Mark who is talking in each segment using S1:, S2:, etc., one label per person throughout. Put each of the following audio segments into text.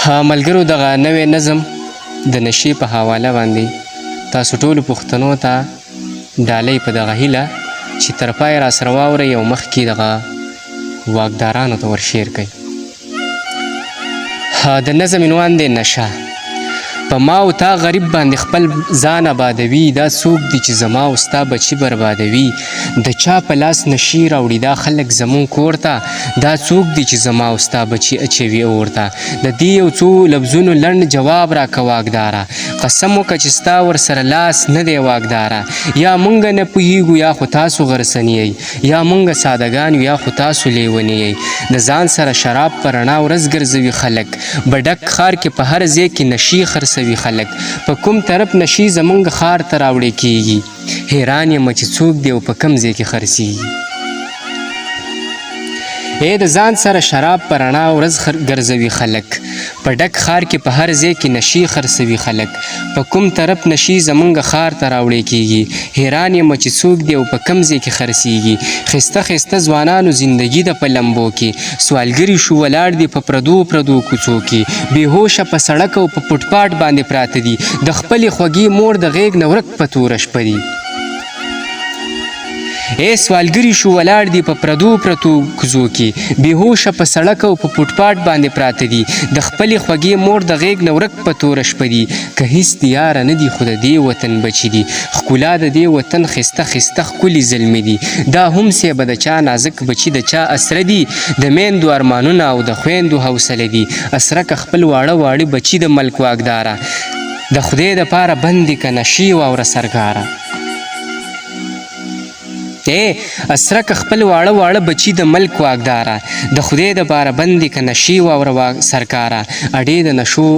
S1: ملګرو دغه نوی نظم د نشې په حواله باندې تاسو ټولو پښتنو ته ډالۍ په دغه هیله چې تر پای راسره واورئ او مخکې دغه واکدارانو ته ورشیر کوئ. د نظم عنوان دی نشه. په ما او تا غریب باندې خپل ځان آبادوي، دا څوک دی چې زما او ستا بچي بربادوي. د چا په لاس نشي راوړي دا خلک زمون کور ته، دا څوک دی چې زما او ستا بچي اچوي اور ته. د دې یو څو لفظونو لنډ جواب راکه واکداره، قسم وکړه چې ستا ورسره لاس نه دی واکداره. یا مونږ نه پوهیږو یا خو تاسو غرسنی یئ، یا مونږ سادهګان یو یا خو تاسو لیونی یئ. د ځان سره شراب په رڼا ورځ ګرځوي خلک، بډک ښار کې په هر ځای کې نشي خرڅوي خلک. په کوم طرف نشي زمونږ ښار ته راوړی کیږي، حیران یم چې څوک دی او په کوم ځای کې خرڅیږي. د ځان سره شراب په رڼا ورځ ګرځوي خلک، په ډک ښار کې په هر ځای کې نشي خرڅوي خلک. په کوم طرف نشي زمونږ ښار ته راوړی کیږي، حیران یم چې څوک دی او په کوم ځای کې خرڅیږي. ښایسته ښایسته ځوانانو زندګي ده په لمبو کې، سوالګري شو ولاړ دي په پردو پردو کوڅو کې. بېهوشه په سړک او په فوټپاټ باندې پراته دي، د خپلې خوږې مور د غیږ نه ورک په توره شپه دي. سوالګري شو ولاړ دي په پردو پرتو کوڅو کې، بېهوشه په سړک او په فوټپاټ باندې پراته دي، د خپلې خوږې مور د غیږ نه ورک په توره شپه دي. که هیڅ د یاره نه دي خو د دې وطن بچي دي، ښکلا د دې وطن ښایسته ښایسته ښکلي زلمي دي. دا هم سیبه د چا نازک بچي د چا اسره دي، د میندو ارمانونه او د خویندو حوصله دي. اسرکه خپل واړه واړه بچي د ملک واکداره، د خدای دپاره بندي که نشي واوره سرکاره. اسرکه خپل واړه واړه بچي د ملک واکداره، د خدای دپاره بندي که نشي واوره سرکاره. اډې د نشو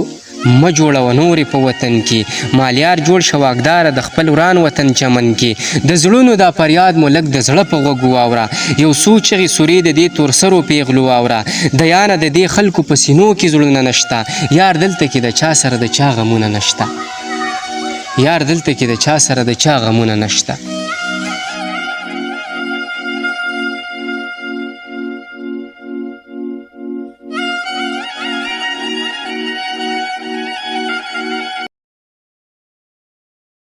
S1: مه جوړوه نورې په وطن کې، مالیار جوړ شه واکداره د خپل وران وطن چمن کې. د زړونو دا فریاد مو لږ د زړه په غوږ واوره، یو څو چغې سورې د دې تورسرو پیغلو واوره. د یانه د دې خلکو په سینو کې زړونه نشته، یار دلته کې د چا سره د چا غمونه نشته، یار دلته کې د چا سره د چا غمونه نشته.